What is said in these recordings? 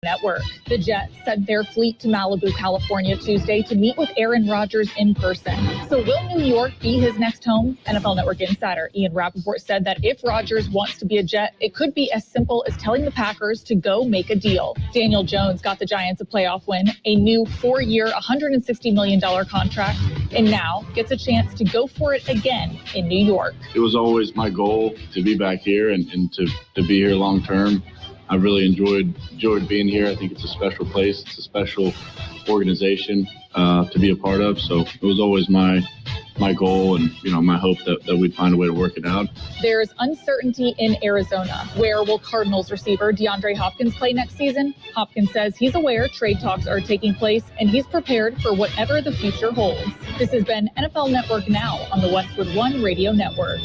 Network. The Jets sent their fleet to Malibu, California Tuesday to meet with Aaron Rodgers in person. So will New York be his next home? NFL Network insider Ian Rappaport said that if Rodgers wants to be a Jet, it could be as simple as telling the Packers to go make a deal. Daniel Jones got the Giants a playoff win, a new 4-year, $160 million contract, and now gets a chance to go for it again in New York. It was always my goal to be back here and to be here long term. I really enjoyed being here. I think it's a special place. It's a special organization to be a part of. So it was always my goal and, my hope that we'd find a way to work it out. There's uncertainty in Arizona. Where will Cardinals receiver DeAndre Hopkins play next season? Hopkins says he's aware trade talks are taking place and he's prepared for whatever the future holds. This has been NFL Network Now on the Westwood One Radio Network.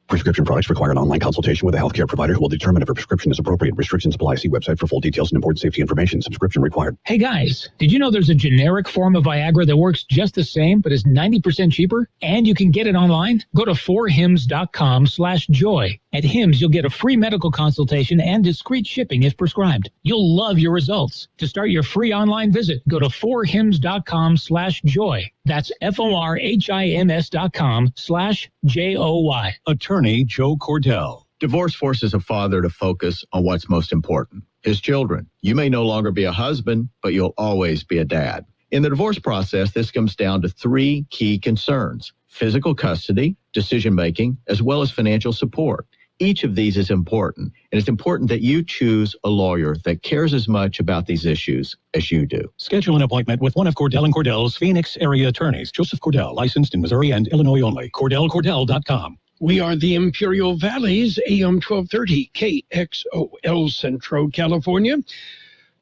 Prescription products require an online consultation with a healthcare provider who will determine if a prescription is appropriate. Restrictions apply. See website for full details and important safety information. Subscription required. Hey guys, did you know there's a generic form of Viagra that works just the same but is 90% cheaper? And you can get it online? Go to 4hims.com/joy. At Hims, you'll get a free medical consultation and discreet shipping if prescribed. You'll love your results. To start your free online visit, go to 4hims.com/joy. That's FORHIMS.com/JOY. Attorney Joe Cordell. Divorce forces a father to focus on what's most important, his children. You may no longer be a husband, but you'll always be a dad. In the divorce process, this comes down to 3 key concerns: physical custody, decision-making, as well as financial support. Each of these is important, and it's important that you choose a lawyer that cares as much about these issues as you do. Schedule an appointment with one of Cordell & Cordell's Phoenix area attorneys. Joseph Cordell, licensed in Missouri and Illinois only. CordellCordell.com. We are the Imperial Valley's AM 1230 KXOL Centro, California.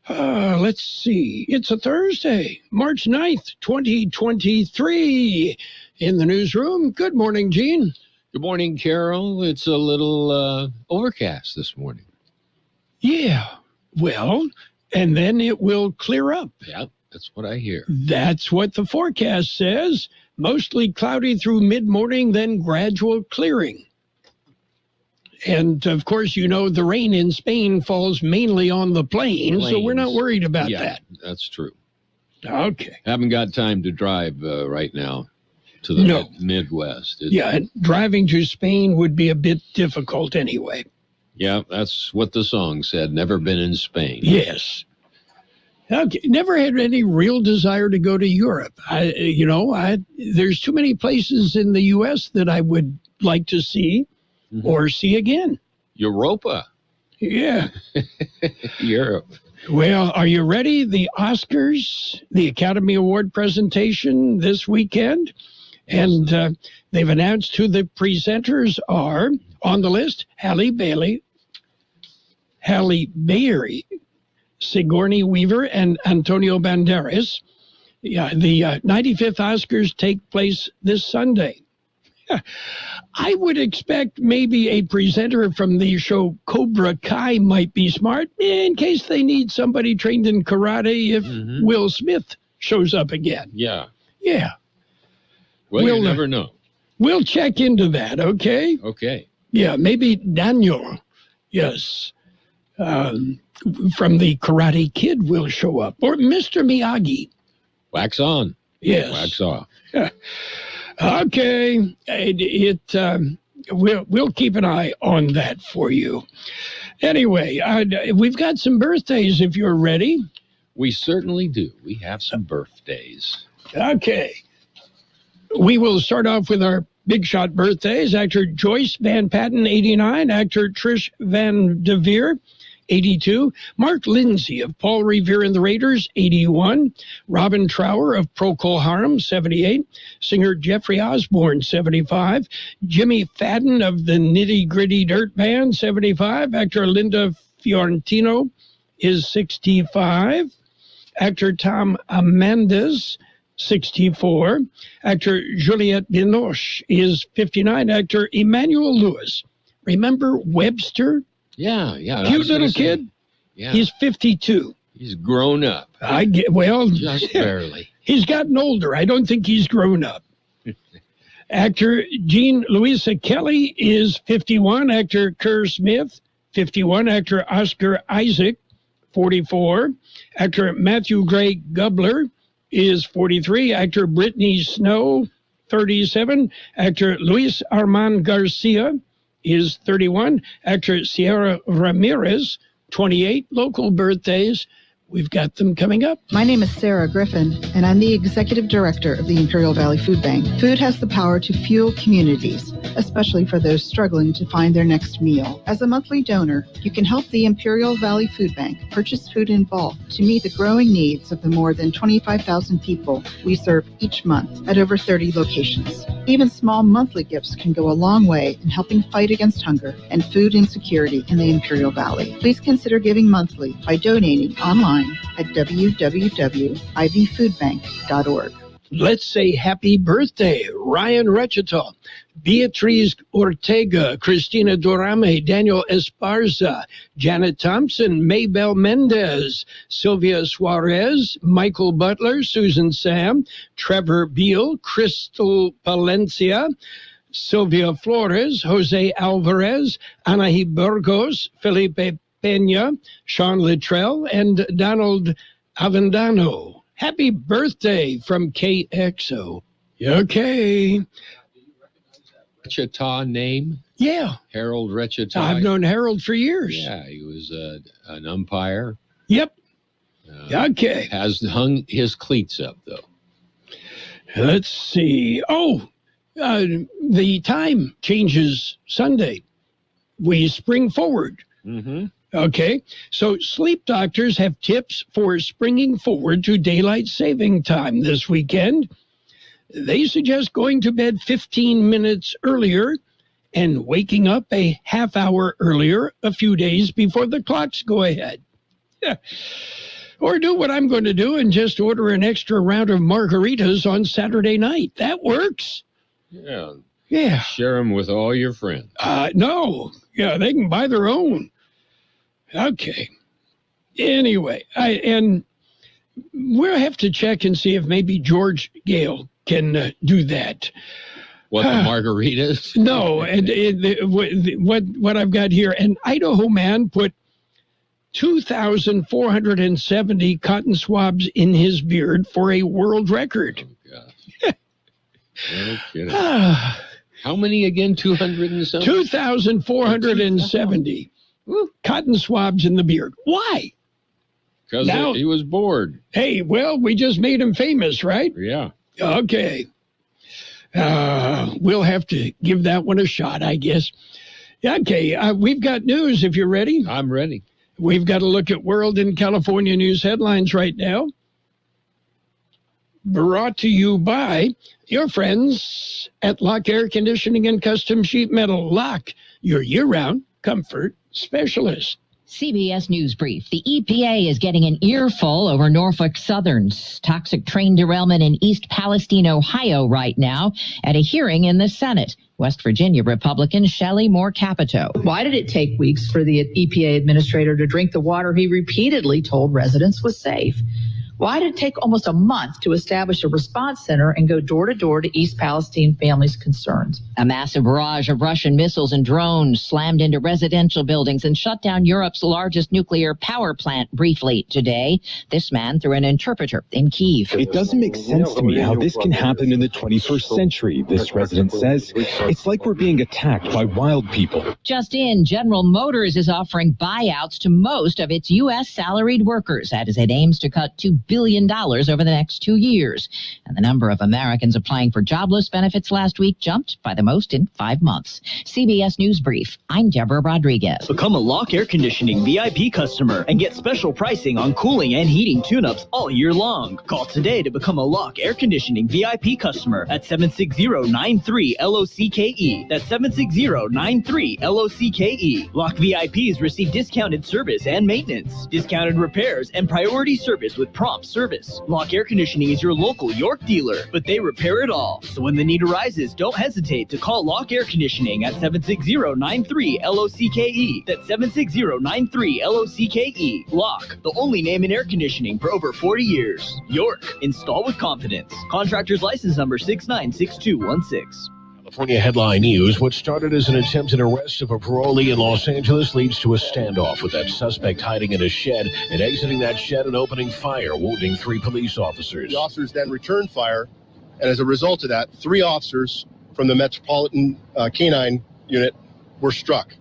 Let's see. It's a Thursday, March 9th, 2023. In the newsroom, good morning, Gene. Good morning, Carroll. It's a little overcast this morning. Yeah, well, and then it will clear up. Yeah, that's what I hear. That's what the forecast says. Mostly cloudy through mid-morning, then gradual clearing. And, of course, the rain in Spain falls mainly on the plains, so we're not worried about that. Yeah, that's true. Okay. Haven't got time to drive right now to the Midwest. Driving to Spain would be a bit difficult anyway. Yeah, that's what the song said. Never been in Spain. Yes. Okay. Never had any real desire to go to Europe. There's too many places in the U.S. that I would like to see or see again. Europa. Yeah. Europe. Well, are you ready? The Oscars, the Academy Award presentation this weekend. And they've announced who the presenters are on the list: Halle Berry, Sigourney Weaver, and Antonio Banderas. Yeah, the 95th Oscars take place this Sunday. I would expect maybe a presenter from the show Cobra Kai might be smart in case they need somebody trained in karate if Will Smith shows up again. Yeah. Yeah. Well, you never know. We'll check into that, okay? Okay. Yeah, maybe Daniel, yes, from the Karate Kid will show up. Or Mr. Miyagi. Wax on. Yes. Wax off. Okay. We'll keep an eye on that for you. Anyway, we've got some birthdays if you're ready. We certainly do. We have some birthdays. Okay. We will start off with our big shot birthdays. Actor Joyce Van Patten, 89. Actor Trish Van Devere, 82. Mark Lindsay of Paul Revere and the Raiders, 81. Robin Trower of Procol Harum, 78. Singer Jeffrey Osborne, 75. Jimmy Fadden of the Nitty Gritty Dirt Band, 75. Actor Linda Fiorentino is 65. Actor Tom Amandes, 64. Actor Juliette Binoche is 59. Actor Emmanuel Lewis. Remember Webster? Yeah. Cute little kid? Yeah. He's 52. He's grown up. Just barely. He's gotten older. I don't think he's grown up. Actor Jean Louisa Kelly is 51. Actor Kerr Smith, 51. Actor Oscar Isaac, 44. Actor Matthew Gray Gubler is 43. Actor Brittany Snow, 37. Actor Luis Armand Garcia is 31. Actor Sierra Ramirez, 28. Local birthdays. We've got them coming up. My name is Sarah Griffin, and I'm the Executive Director of the Imperial Valley Food Bank. Food has the power to fuel communities, especially for those struggling to find their next meal. As a monthly donor, you can help the Imperial Valley Food Bank purchase food in bulk to meet the growing needs of the more than 25,000 people we serve each month at over 30 locations. Even small monthly gifts can go a long way in helping fight against hunger and food insecurity in the Imperial Valley. Please consider giving monthly by donating online at www.ivfoodbank.org. Let's say happy birthday, Ryan Rechital, Beatriz Ortega, Cristina Dorame, Daniel Esparza, Janet Thompson, Maybell Mendez, Sylvia Suarez, Michael Butler, Susan Sam, Trevor Beal, Crystal Palencia, Sylvia Flores, Jose Alvarez, Anahi Burgos, Felipe Pena, Sean Littrell, and Donald Avendano. Happy birthday from Kxo. Okay. Rechita name? Yeah. Harold Rechita. I've known Harold for years. Yeah, he was an umpire. Yep. Okay. Has hung his cleats up, though. Let's see. Oh, the time changes Sunday. We spring forward. Mm-hmm. Okay, so sleep doctors have tips for springing forward to daylight saving time this weekend. They suggest going to bed 15 minutes earlier and waking up a half hour earlier a few days before the clocks go ahead. Or do what I'm going to do and just order an extra round of margaritas on Saturday night. That works. Yeah. Share them with all your friends. No. Yeah, they can buy their own. Okay. Anyway, and we'll have to check and see if maybe George Gale can do that. What, the margaritas? No, and what I've got here, an Idaho man put 2,470 cotton swabs in his beard for a world record. Oh, God. No kidding. How many again? 200 and something? 2,470. Cotton swabs in the beard. Why? Because he was bored. Hey, well, we just made him famous, right? Yeah. Okay. We'll have to give that one a shot, I guess. Okay, we've got news if you're ready. I'm ready. We've got to look at World and California news headlines right now. Brought to you by your friends at Lock Air Conditioning and Custom Sheet Metal. Lock, your year-round comfort specialist. CBS News Brief. The EPA is getting an earful over Norfolk Southern's toxic train derailment in East Palestine, Ohio right now at a hearing in the Senate. West Virginia Republican Shelley Moore Capito. Why did it take weeks for the EPA administrator to drink the water he repeatedly told residents was safe? Why did it take almost a month to establish a response center and go door to door to East Palestine families' concerns? A massive barrage of Russian missiles and drones slammed into residential buildings and shut down Europe's largest nuclear power plant briefly today. This man through an interpreter in Kyiv. It doesn't make sense to me how this can happen in the 21st century, this resident says. It's like we're being attacked by wild people. Just in, General Motors is offering buyouts to most of its U.S. salaried workers as it aims to cut $2 billion over the next 2 years. And the number of Americans applying for jobless benefits last week jumped by the most in 5 months. CBS News Brief. I'm Deborah Rodriguez. Become a Lock Air Conditioning VIP customer and get special pricing on cooling and heating tune-ups all year long. Call today to become a Lock Air Conditioning VIP customer at 760-93-LOCKE. That's 760-93-LOCKE. Lock VIPs receive discounted service and maintenance, discounted repairs, and priority service with prompt service. Lock Air Conditioning is your local York dealer, but they repair it all. So when the need arises, don't hesitate to call Lock Air Conditioning at 760-93-LOCKE. That's 760-93-LOCKE. Lock, the only name in air conditioning for over 40 years. York, install with confidence. Contractor's license number 696216. California headline news. What started as an attempted arrest of a parolee in Los Angeles leads to a standoff with that suspect hiding in a shed and exiting that shed and opening fire, wounding 3 police officers. The officers then returned fire, and as a result of that, 3 officers from the Metropolitan Canine Unit were struck.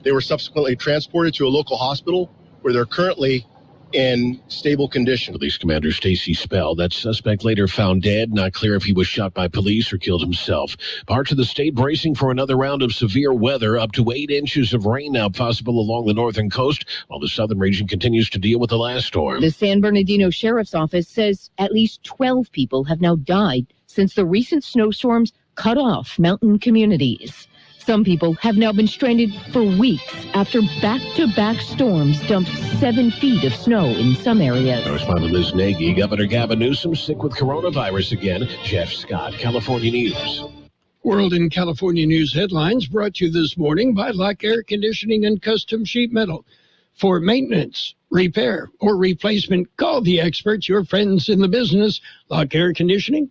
They were subsequently transported to a local hospital where they're currently in stable condition. Police Commander Stacy Spell. That suspect later found dead. Not clear if he was shot by police or killed himself. Parts of the state bracing for another round of severe weather. Up to 8 inches of rain now possible along the northern coast, while the southern region continues to deal with the last storm. The San Bernardino Sheriff's Office says at least 12 people have now died since the recent snowstorms cut off mountain communities. Some people have now been stranded for weeks after back-to-back storms dumped 7 feet of snow in some areas. Correspondent Liz Nagy. Governor Gavin Newsom sick with coronavirus again. Jeff Scott, California News. World in California News headlines brought to you this morning by Lock Air Conditioning and Custom Sheet Metal. For maintenance, repair, or replacement, call the experts, your friends in the business. Lock Air Conditioning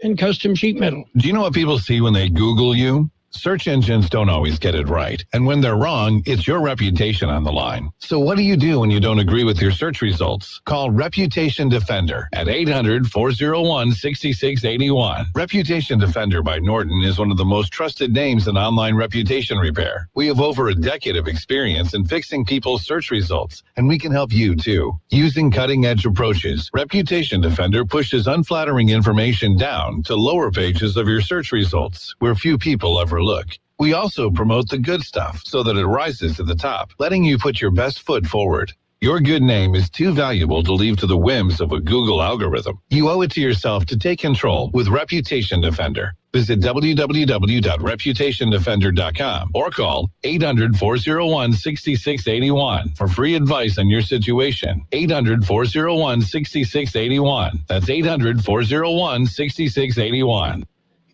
and Custom Sheet Metal. Do you know what people see when they Google you? Search engines don't always get it right. And when they're wrong, it's your reputation on the line. So what do you do when you don't agree with your search results? Call Reputation Defender at 800-401-6681. Reputation Defender by Norton is one of the most trusted names in online reputation repair. We have over a decade of experience in fixing people's search results, and we can help you too. Using cutting-edge approaches, Reputation Defender pushes unflattering information down to lower pages of your search results, where few people ever look. We also promote the good stuff so that it rises to the top, letting you put your best foot forward. Your good name is too valuable to leave to the whims of a Google algorithm. You owe it to yourself to take control with Reputation Defender. Visit www.reputationdefender.com or call 800-401-6681 for free advice on your situation. 800-401-6681. That's 800-401-6681.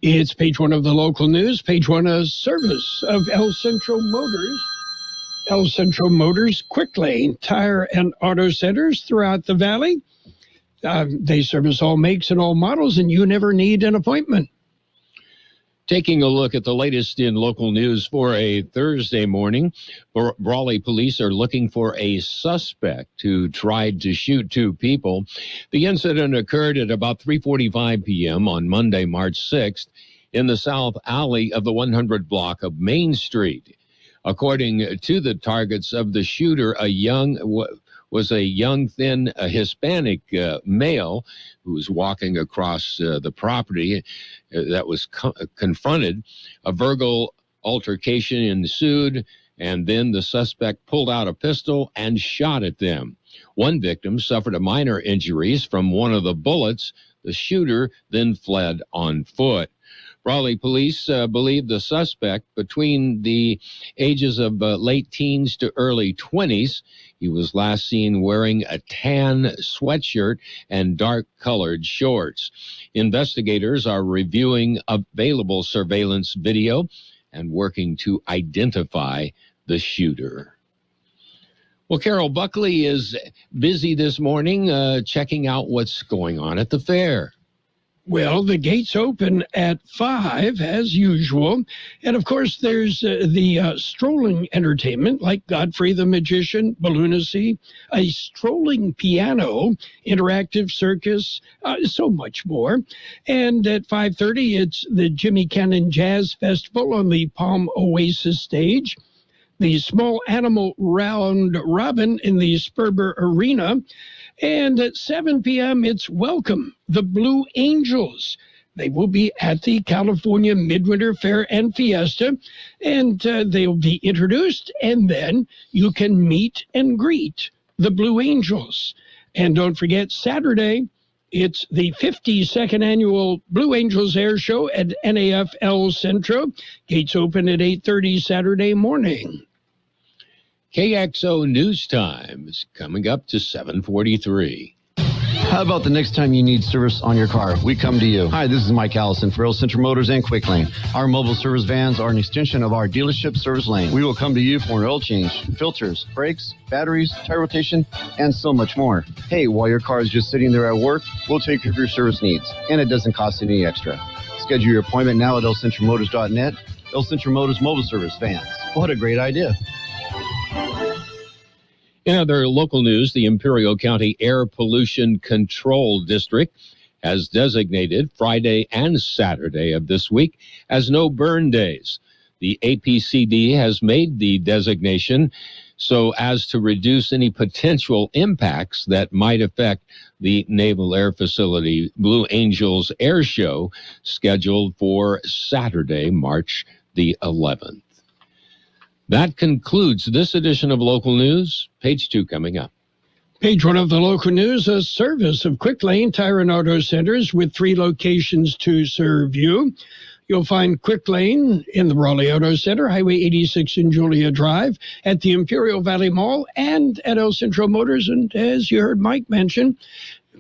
It's page 1 of the local news, page 1 of service of El Centro Motors. El Centro Motors Quick Lane Tire and Auto Centers throughout the valley. They service all makes and all models, and you never need an appointment. Taking a look at the latest in local news for a Thursday morning, Brawley police are looking for a suspect who tried to shoot 2 people. The incident occurred at about 3:45 p.m. on Monday, March 6th, in the south alley of the 100 block of Main Street. According to the targets of the shooter, a young, thin Hispanic male who was walking across the property that was confronted. A verbal altercation ensued, and then the suspect pulled out a pistol and shot at them. One victim suffered a minor injuries from one of the bullets. The shooter then fled on foot. Raleigh police believe the suspect between the ages of late teens to early 20s. He was last seen wearing a tan sweatshirt and dark-colored shorts. Investigators are reviewing available surveillance video and working to identify the shooter. Well, Carroll, Buckley is busy this morning checking out what's going on at the fair. Well, the gates open at 5, as usual. And, of course, there's the strolling entertainment, like Godfrey the Magician, Balloonacy, a strolling piano, interactive circus, so much more. And at 5:30, it's the Jimmy Cannon Jazz Festival on the Palm Oasis stage, the Small Animal Round Robin in the Sperber Arena. And at 7 p.m., it's Welcome, the Blue Angels. They will be at the California MidWinter Fair and Fiesta, and they'll be introduced, and then you can meet and greet the Blue Angels. And don't forget, Saturday, it's the 52nd annual Blue Angels Air Show at NAF El Centro. Gates open at 8:30 Saturday morning. KXO News Time is coming up to 7:43. How about the next time you need service on your car? We come to you. Hi, this is Mike Allison for Real Central Motors and Quick Lane. Our mobile service vans are an extension of our dealership service lane. We will come to you for an oil change, filters, brakes, batteries, tire rotation, and so much more. Hey, while your car is just sitting there at work, we'll take care of your service needs, and it doesn't cost any extra. Schedule your appointment now at elcentralmotors.net. El Centro Motors Mobile Service Vans. What a great idea. In other local news, the Imperial County Air Pollution Control District has designated Friday and Saturday of this week as no burn days. The APCD has made the designation so as to reduce any potential impacts that might affect the Naval Air Facility Blue Angels Air Show scheduled for Saturday, March the 11th. That concludes this edition of Local News. Page 2 coming up. Page 1 of the local news, a service of Quick Lane Tire and Auto Centers with 3 locations to serve you. You'll find Quick Lane in the Raleigh Auto Center, Highway 86 and Julia Drive, at the Imperial Valley Mall, and at El Centro Motors. And as you heard Mike mention,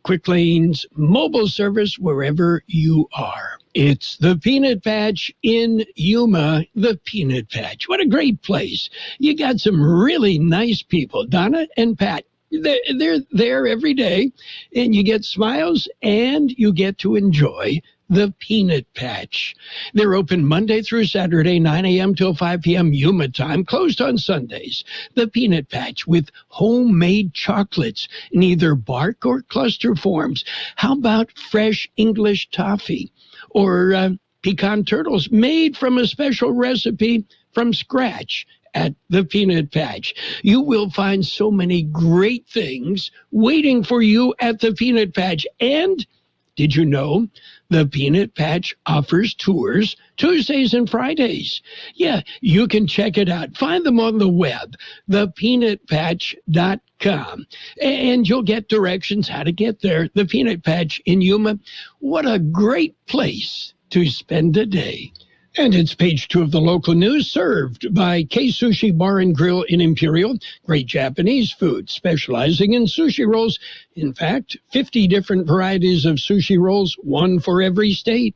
Quick Lane's mobile service wherever you are. It's the Peanut Patch in Yuma, the Peanut Patch. What a great place. You got some really nice people, Donna and Pat. They're there every day, and you get smiles, and you get to enjoy the Peanut Patch. They're open Monday through Saturday, 9 a.m. till 5 p.m. Yuma time, closed on Sundays. The Peanut Patch with homemade chocolates in either bark or cluster forms. How about fresh English toffee or pecan turtles made from a special recipe from scratch at the Peanut Patch? You will find so many great things waiting for you at the Peanut Patch. And did you know the Peanut Patch offers tours Tuesdays and Fridays? Yeah, you can check it out. Find them on the web, thepeanutpatch.com. And you'll get directions how to get there. The Peanut Patch in Yuma. What a great place to spend a day. And it's page 2 of the local news, served by K-Sushi Bar and Grill in Imperial. Great Japanese food, specializing in sushi rolls. In fact, 50 different varieties of sushi rolls, one for every state.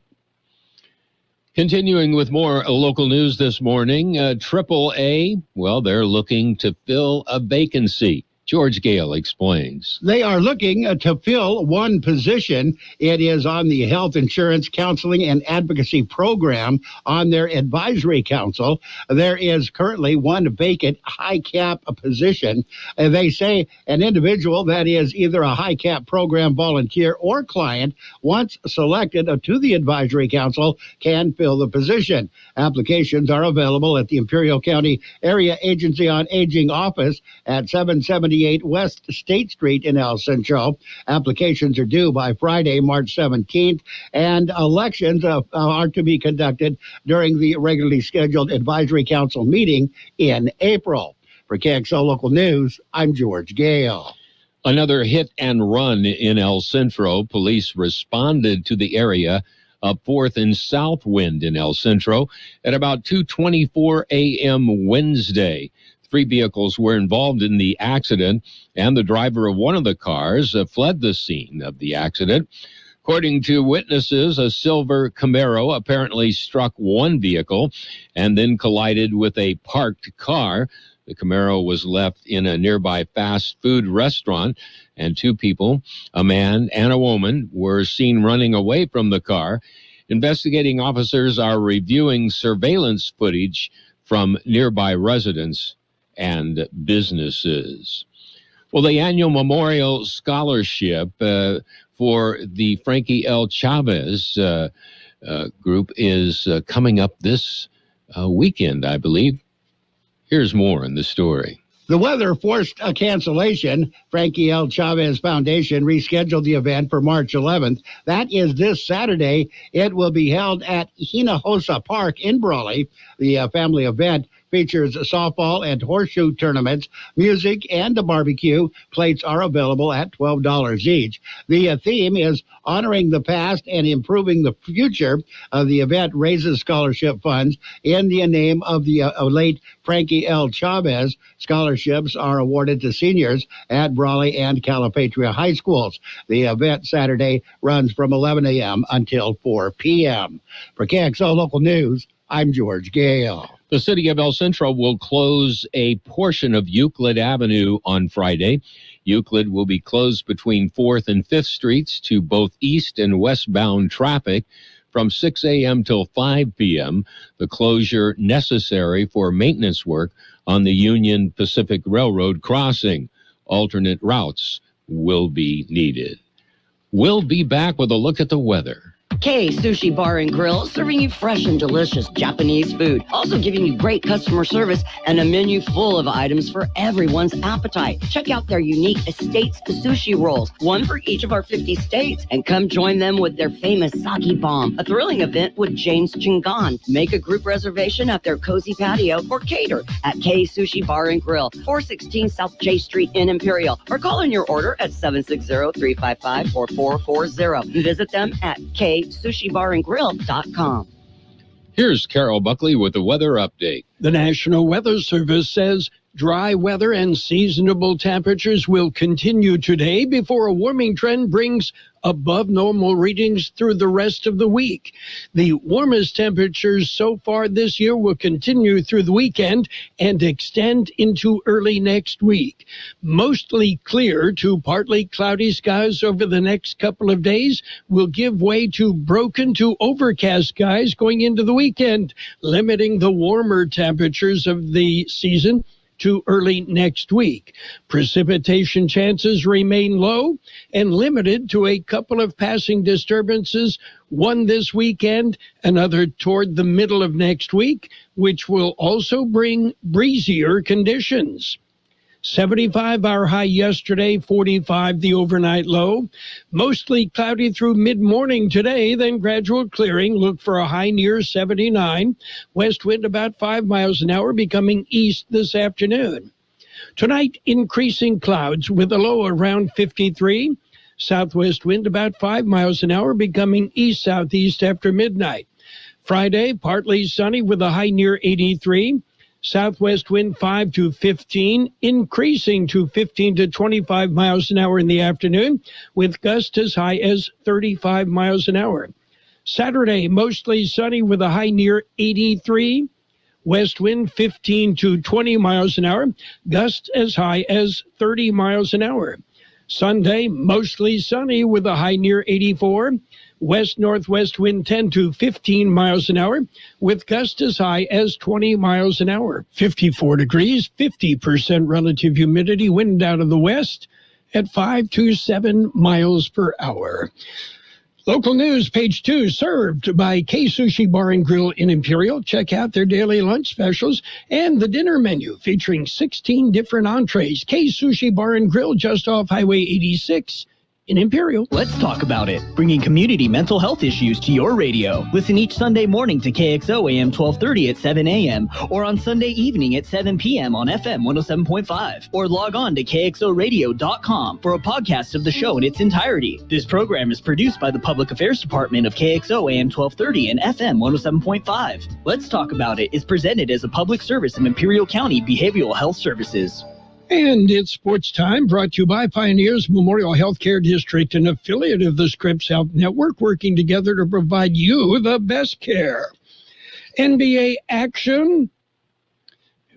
Continuing with more local news this morning, AAA, well, they're looking to fill a vacancy. George Gale explains. They are looking to fill one position. It is on the Health Insurance Counseling and Advocacy Program on their advisory council. There is currently one vacant high cap position. They say an individual that is either a high cap program volunteer or client, once selected to the advisory council, can fill the position. Applications are available at the Imperial County Area Agency on Aging office at 778 West State Street in El Centro. Applications are due by Friday, March 17th, and elections are to be conducted during the regularly scheduled advisory council meeting in April. For Kxo Local News, I'm George Gale. Another hit and run in El Centro. Police responded to the area of 4th and Southwind in El Centro at about 2:24 a.m. Wednesday. 3 vehicles were involved in the accident, and the driver of one of the cars fled the scene of the accident. According to witnesses, a silver Camaro apparently struck one vehicle and then collided with a parked car. The Camaro was left in a nearby fast food restaurant, and 2 people, a man and a woman, were seen running away from the car. Investigating officers are reviewing surveillance footage from nearby residents and businesses. Well, the annual Memorial Scholarship for the Frankie L. Chavez group is coming up this weekend, I believe. Here's more in the story. The weather forced a cancellation. Frankie L. Chavez Foundation rescheduled the event for March 11th. That is this Saturday. It will be held at Hinojosa Park in Brawley. The family event features softball and horseshoe tournaments, music, and a barbecue. Plates are available at $12 each. The theme is honoring the past and improving the future. The event raises scholarship funds in the name of the late Frankie L. Chavez. Scholarships are awarded to seniors at Brawley and Calipatria High Schools. The event Saturday runs from 11 a.m. until 4 p.m. For Kxo Local News, I'm George Gale. The city of El Centro will close a portion of Euclid Avenue on Friday. Euclid will be closed between 4th and 5th Streets to both east and westbound traffic from 6 a.m. till 5 p.m. The closure necessary for maintenance work on the Union Pacific Railroad crossing. Alternate routes will be needed. We'll be back with a look at the weather. Kxo Sushi Bar and Grill, serving you fresh and delicious Japanese food. Also giving you great customer service and a menu full of items for everyone's appetite. Check out their unique Estates Sushi Rolls, one for each of our 50 states. And come join them with their famous Sake Bomb, a thrilling event with James Chingon. Make a group reservation at their cozy patio or cater at Kxo Sushi Bar and Grill, 416 South J Street in Imperial. Or call in your order at 760-355-4440. Visit them at KSushiBarandGrill.com. Here's Carroll Buckley with the weather update. The National Weather Service says dry weather and seasonable temperatures will continue today before a warming trend brings above normal readings through the rest of the week. The warmest temperatures so far this year will continue through the weekend and extend into early next week. Mostly clear to partly cloudy skies over the next couple of days will give way to broken to overcast skies going into the weekend, limiting the warmer temperatures of the season to early next week. Precipitation chances remain low and limited to a couple of passing disturbances, one this weekend, another toward the middle of next week, which will also bring breezier conditions. 75 our high yesterday, 45 the overnight low. Mostly cloudy through mid-morning today, then gradual clearing. Look for a high near 79. West wind about 5 miles an hour, becoming east this afternoon. Tonight, increasing clouds with a low around 53. Southwest wind about 5 miles an hour, becoming east-southeast after midnight. Friday, partly sunny with a high near 83. Southwest wind 5 to 15, increasing to 15 to 25 miles an hour in the afternoon, with gusts as high as 35 miles an hour. Saturday, mostly sunny with a high near 83. West wind 15 to 20 miles an hour, gusts as high as 30 miles an hour. Sunday, mostly sunny with a high near 84. West-northwest wind 10 to 15 miles an hour, with gusts as high as 20 miles an hour. 54 degrees, 50% relative humidity, wind out of the west at 5 to 7 miles per hour. Local news, page 2, served by Kxo Sushi Bar and Grill in Imperial. Check out their daily lunch specials and the dinner menu featuring 16 different entrees. Kxo Sushi Bar and Grill just off Highway 86 in Imperial. Let's talk about it. Bringing community mental health issues to your radio. Listen each Sunday morning to KXO AM 1230 at 7 a.m. or on Sunday evening at 7 p.m. on FM 107.5 or log on to KXORadio.com for a podcast of the show in its entirety. This program is produced by the Public Affairs Department of KXO AM 1230 and FM 107.5. Let's Talk About It is presented as a public service of Imperial County Behavioral Health Services. And it's sports time, brought to you by Pioneers Memorial Healthcare District, an affiliate of the Scripps Health Network, working together to provide you the best care. NBA action.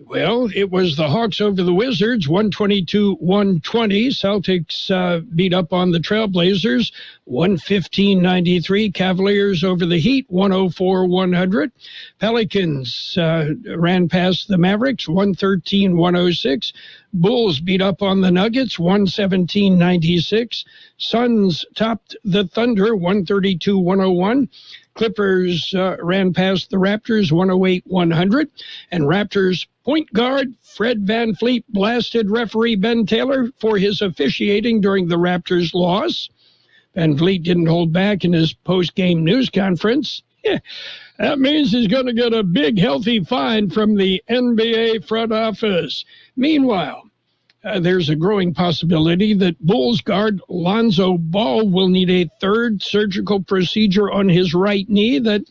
Well, it was the Hawks over the Wizards, 122-120. Celtics beat up on the Trailblazers, 115-93. Cavaliers over the Heat, 104-100. Pelicans ran past the Mavericks, 113-106. Bulls beat up on the Nuggets, 117-96. Suns topped the Thunder, 132-101. Clippers ran past the Raptors, 108-100. And Raptors point guard Fred VanVleet blasted referee Ben Taylor for his officiating during the Raptors' loss. VanVleet didn't hold back in his post-game news conference. That means he's going to get a big, healthy fine from the NBA front office. Meanwhile, there's a growing possibility that Bulls guard Lonzo Ball will need a third surgical procedure on his right knee that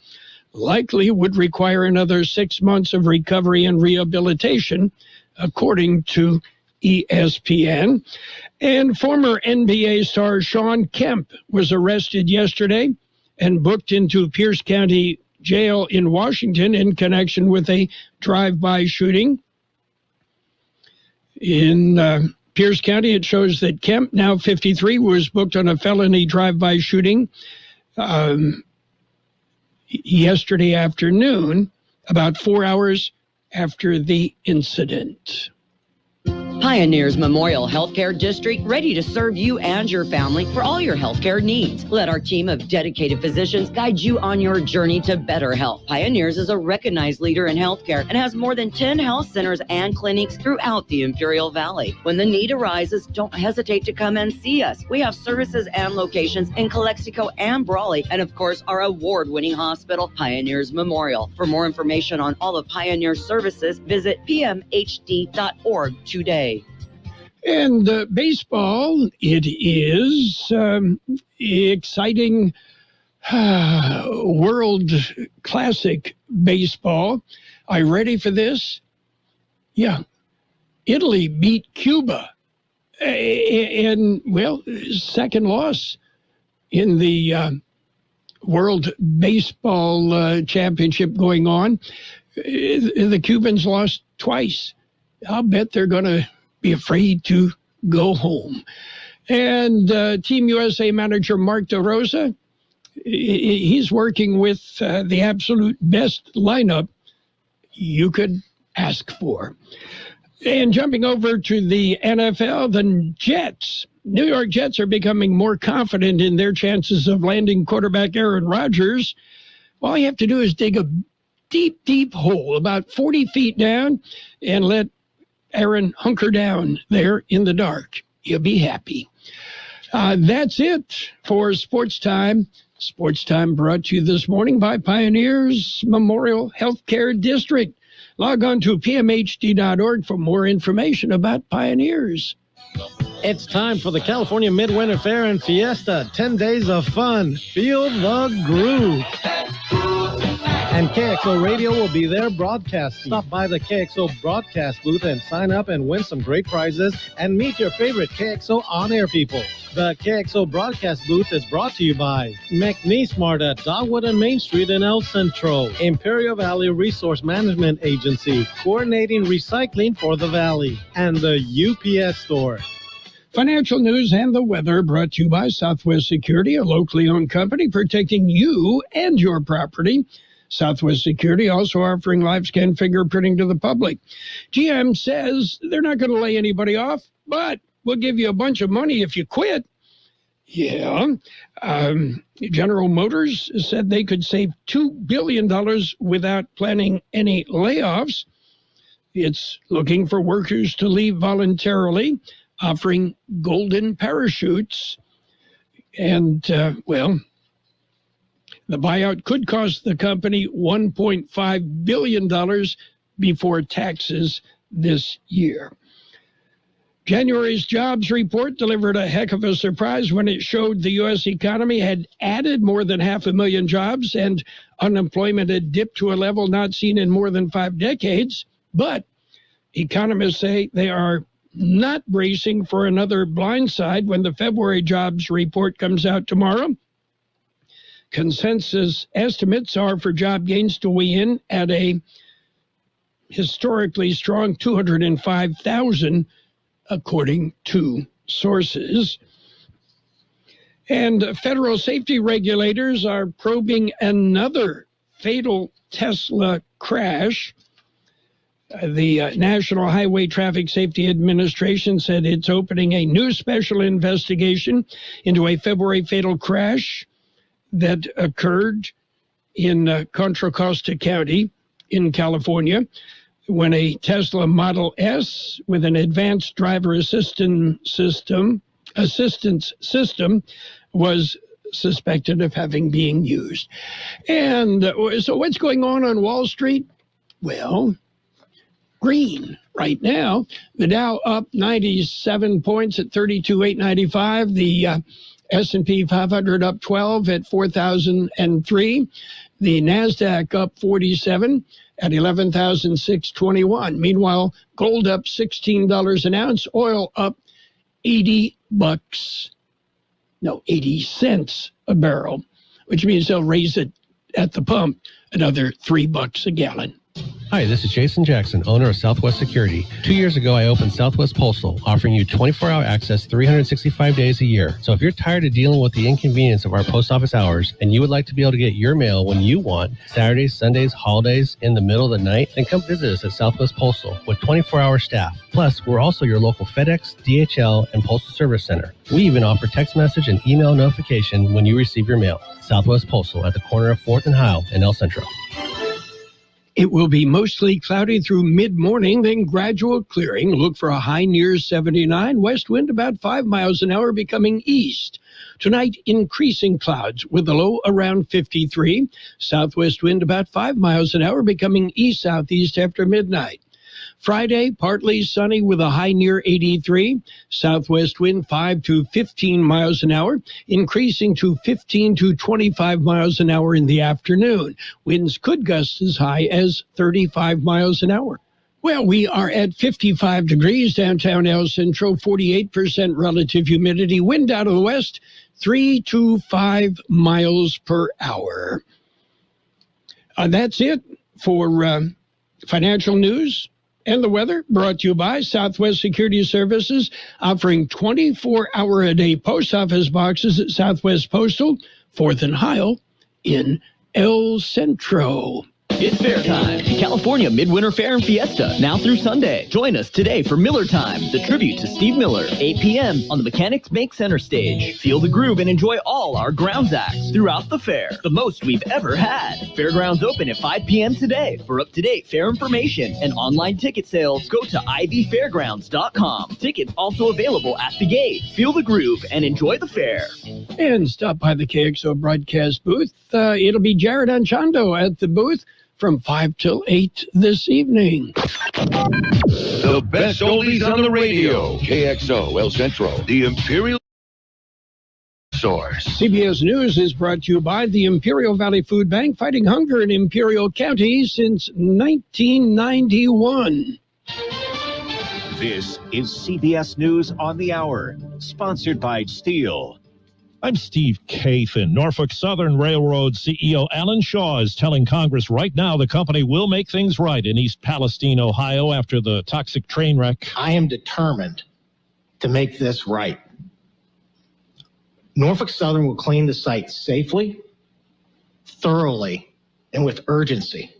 likely would require another 6 months of recovery and rehabilitation, according to ESPN. And former NBA star Sean Kemp was arrested yesterday and booked into Pierce County Jail in Washington in connection with a drive-by shooting. In Pierce County, it shows that Kemp, now 53, was booked on a felony drive-by shooting yesterday afternoon, about 4 hours after the incident. Pioneers Memorial Healthcare District, ready to serve you and your family for all your healthcare needs. Let our team of dedicated physicians guide you on your journey to better health. Pioneers is a recognized leader in healthcare and has more than 10 health centers and clinics throughout the Imperial Valley. When the need arises, don't hesitate to come and see us. We have services and locations in Calexico and Brawley, and of course, our award-winning hospital, Pioneers Memorial. For more information on all of Pioneer's services, visit pmhd.org today. And baseball, it is exciting World Classic baseball. Are you ready for this? Yeah. Italy beat Cuba. And, well, second loss in the World Baseball Championship going on. The Cubans lost twice. I'll bet they're going to be afraid to go home. And Team USA manager Mark DeRosa, he's working with the absolute best lineup you could ask for. And jumping over to the NFL, the Jets, New York Jets are becoming more confident in their chances of landing quarterback Aaron Rodgers. All you have to do is dig a deep, deep hole about 40 feet down and let Aaron hunker down there in the dark. You'll be happy. That's it for Sports Time. Sports Time brought to you this morning by Pioneers Memorial Healthcare District. Log on to pmhd.org for more information about Pioneers. It's time for the California MidWinter Fair and Fiesta. 10 days of fun. Feel the groove. And KXO Radio will be there broadcasting. Stop by the KXO broadcast booth and sign up and win some great prizes and meet your favorite KXO on-air people. The KXO broadcast booth is brought to you by McNeese Mart at Dogwood and Main Street in El Centro, Imperial Valley Resource Management Agency, coordinating recycling for the Valley, and the UPS Store. Financial news and the weather brought to you by Southwest Security, a locally owned company protecting you and your property. Southwest Security also offering live scan fingerprinting to the public. GM says they're not going to lay anybody off, but we'll give you a bunch of money if you quit. Yeah. General Motors said they could save $2 billion without planning any layoffs. It's looking for workers to leave voluntarily, offering golden parachutes. And, the buyout could cost the company $1.5 billion before taxes this year. January's jobs report delivered a heck of a surprise when it showed the U.S. economy had added more than 500,000 jobs and unemployment had dipped to a level not seen in more than 5 decades. But economists say they are not bracing for another blindside when the February jobs report comes out tomorrow. Consensus estimates are for job gains to weigh in at a historically strong 205,000, according to sources. And federal safety regulators are probing another fatal Tesla crash. The National Highway Traffic Safety Administration said it's opening a new special investigation into a February fatal crash that occurred in Contra Costa County in California when a Tesla Model S with an advanced driver assistance system was suspected of having been used. And so what's going on Wall Street? Well, green right now. The Dow up 97 points at 32,895. The S&P 500 up 12 at 4,003. The NASDAQ up 47 at 11,621. Meanwhile, gold up $16 an ounce. Oil up 80 cents a barrel, which means they'll raise it at the pump another $3 a gallon. Hi, this is Jason Jackson, owner of Southwest Security. 2 years ago, I opened Southwest Postal, offering you 24-hour access 365 days a year. So if you're tired of dealing with the inconvenience of our post office hours and you would like to be able to get your mail when you want, Saturdays, Sundays, holidays, in the middle of the night, then come visit us at Southwest Postal with 24-hour staff. Plus, we're also your local FedEx, DHL, and Postal Service Center. We even offer text message and email notification when you receive your mail. Southwest Postal at the corner of 4th and Heil in El Centro. It will be mostly cloudy through mid-morning, then gradual clearing. Look for a high near 79. West wind about 5 miles an hour becoming east. Tonight, increasing clouds with a low around 53. Southwest wind about 5 miles an hour becoming east-southeast after midnight. Friday, partly sunny with a high near 83. Southwest wind 5 to 15 miles an hour, increasing to 15 to 25 miles an hour in the afternoon. Winds could gust as high as 35 miles an hour. Well, we are at 55 degrees downtown El Centro, 48% relative humidity. Wind out of the west, 3 to 5 miles per hour. That's it for financial news. And the weather brought to you by Southwest Security Services, offering 24-hour-a-day post office boxes at Southwest Postal, 4th and Heil in El Centro. It's fair time. California MidWinter Fair and Fiesta, now through Sunday. Join us today for Miller Time, the tribute to Steve Miller, 8 p.m. on the Mechanics Bank Center stage. Feel the groove and enjoy all our grounds acts throughout the fair, the most we've ever had. Fairgrounds open at 5 p.m. today. For up-to-date fair information and online ticket sales, go to ivyfairgrounds.com. Tickets also available at the gate. Feel the groove and enjoy the fair. And stop by the KXO broadcast booth. It'll be Jared Anchondo at the booth from 5 till 8 this evening. The best oldies on the radio. KXO El Centro, the Imperial Source. CBS News is brought to you by the Imperial Valley Food Bank, fighting hunger in Imperial County since 1991. This is CBS News on the Hour, sponsored by Steele. I'm Steve Kathan. Norfolk Southern Railroad CEO Alan Shaw is telling Congress right now the company will make things right in East Palestine, Ohio, after the toxic train wreck. I am determined to make this right. Norfolk Southern will clean the site safely, thoroughly, and with urgency.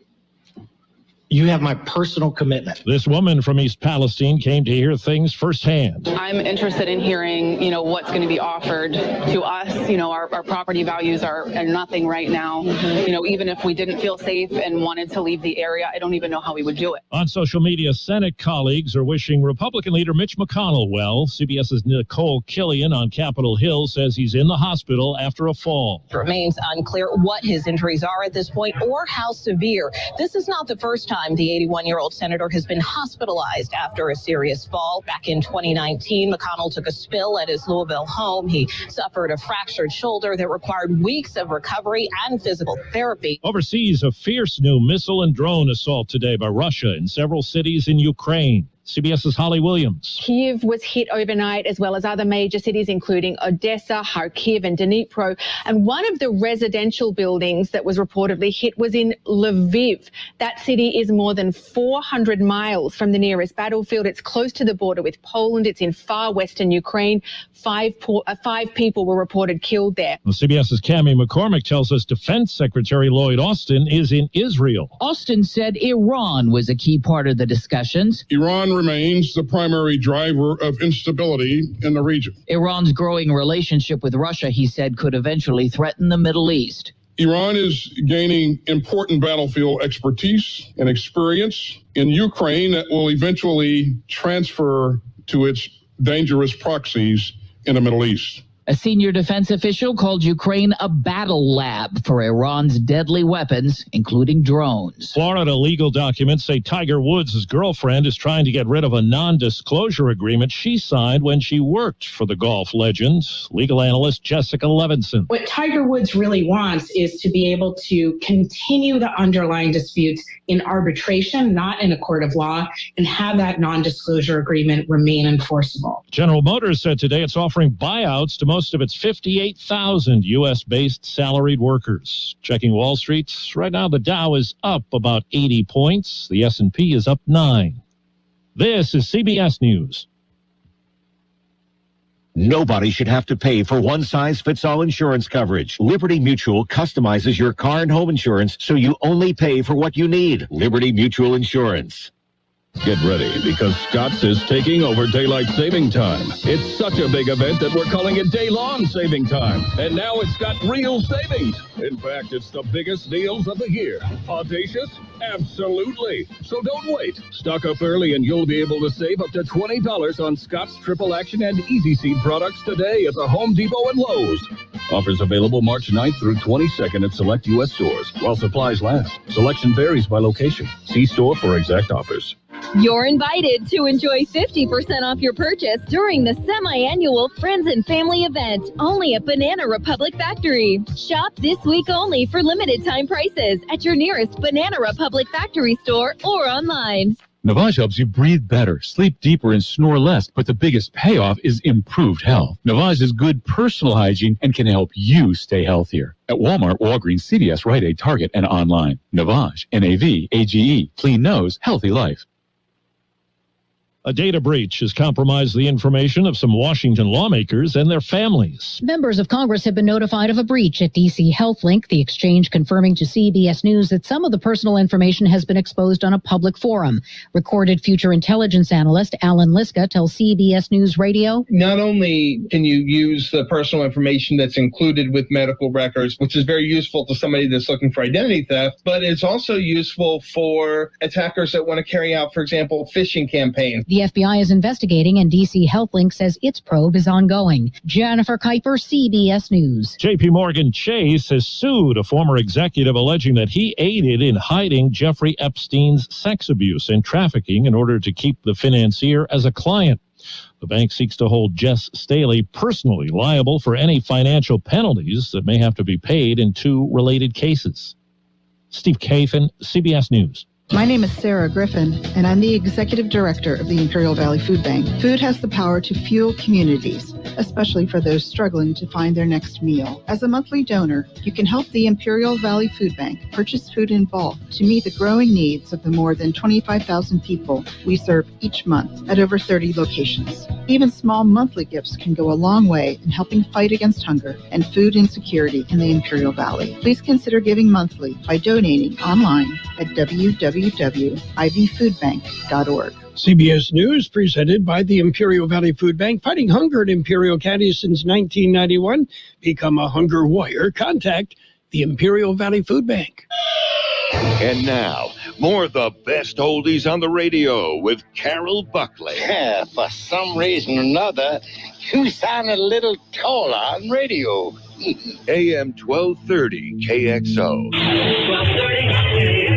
You have my personal commitment. This woman from East Palestine came to hear things firsthand. I'm interested in hearing, what's going to be offered to us. Our property values are nothing right now. Even if we didn't feel safe and wanted to leave the area, I don't even know how we would do it. On social media, Senate colleagues are wishing Republican leader Mitch McConnell well. CBS's Nicole Killian on Capitol Hill says he's in the hospital after a fall. It remains unclear what his injuries are at this point or how severe. This is not the first time the 81-year-old senator has been hospitalized after a serious fall. Back in 2019, McConnell took a spill at his Louisville home. He suffered a fractured shoulder that required weeks of recovery and physical therapy. Overseas, a fierce new missile and drone assault today by Russia in several cities in Ukraine. CBS's Holly Williams. Kyiv was hit overnight, as well as other major cities, including Odessa, Kharkiv, and Dnipro. And one of the residential buildings that was reportedly hit was in Lviv. That city is more than 400 miles from the nearest battlefield. It's close to the border with Poland. It's in far western Ukraine. Five people were reported killed there. Well, CBS's Cammie McCormick tells us Defense Secretary Lloyd Austin is in Israel. Austin said Iran was a key part of the discussions. Iran remains the primary driver of instability in the region. Iran's growing relationship with Russia, he said, could eventually threaten the Middle East. Iran is gaining important battlefield expertise and experience in Ukraine that will eventually transfer to its dangerous proxies in the Middle East. A senior defense official called Ukraine a battle lab for Iran's deadly weapons, including drones. Florida legal documents say Tiger Woods' girlfriend is trying to get rid of a non-disclosure agreement she signed when she worked for the golf legend. Legal analyst Jessica Levinson. What Tiger Woods really wants is to be able to continue the underlying disputes in arbitration, not in a court of law, and have that non-disclosure agreement remain enforceable. General Motors said today it's offering buyouts to most of its 58,000 U.S.-based salaried workers. Checking Wall Street, right now the Dow is up about 80 points. The S&P is up 9. This is CBS News. Nobody should have to pay for one-size-fits-all insurance coverage. Liberty Mutual customizes your car and home insurance so you only pay for what you need. Liberty Mutual Insurance. Get ready, because Scott's is taking over daylight saving time. It's such a big event that we're calling it day-long saving time. And now it's got real savings. In fact, it's the biggest deals of the year. Audacious? Absolutely. So don't wait. Stock up early and you'll be able to save up to $20 on Scott's Triple Action and Easy Seed products today at the Home Depot and Lowe's. Offers available March 9th through 22nd at select U.S. stores while supplies last. Selection varies by location. See store for exact offers. You're invited to enjoy 50% off your purchase during the semi-annual Friends and Family event, only at Banana Republic Factory. Shop this week only for limited time prices at your nearest Banana Republic Factory store or online. Navage helps you breathe better, sleep deeper, and snore less, but the biggest payoff is improved health. Navage is good personal hygiene and can help you stay healthier. At Walmart, Walgreens, CVS, Rite Aid, Target, and online. Navage, N-A-V-A-G-E, clean nose, healthy life. A data breach has compromised the information of some Washington lawmakers and their families. Members of Congress have been notified of a breach at DC HealthLink, the exchange confirming to CBS News that some of the personal information has been exposed on a public forum. Recorded future intelligence analyst Alan Liska tells CBS News Radio, not only can you use the personal information that's included with medical records, which is very useful to somebody that's looking for identity theft, but it's also useful for attackers that want to carry out, for example, phishing campaigns. The FBI is investigating, and DC HealthLink says its probe is ongoing. Jennifer Kuiper, CBS News. J.P. Morgan Chase has sued a former executive alleging that he aided in hiding Jeffrey Epstein's sex abuse and trafficking in order to keep the financier as a client. The bank seeks to hold Jess Staley personally liable for any financial penalties that may have to be paid in two related cases. Steve Kathan, CBS News. My name is Sarah Griffin, and I'm the Executive Director of the Imperial Valley Food Bank. Food has the power to fuel communities, especially for those struggling to find their next meal. As a monthly donor, you can help the Imperial Valley Food Bank purchase food in bulk to meet the growing needs of the more than 25,000 people we serve each month at over 30 locations. Even small monthly gifts can go a long way in helping fight against hunger and food insecurity in the Imperial Valley. Please consider giving monthly by donating online at www.ivfoodbank.org. CBS News presented by the Imperial Valley Food Bank. Fighting hunger in Imperial County since 1991. Become a hunger warrior. Contact the Imperial Valley Food Bank. And now, more of the best oldies on the radio with Carroll Buckley. Yeah, for some reason or another, you sound a little taller on radio. AM 1230 KXO. 1230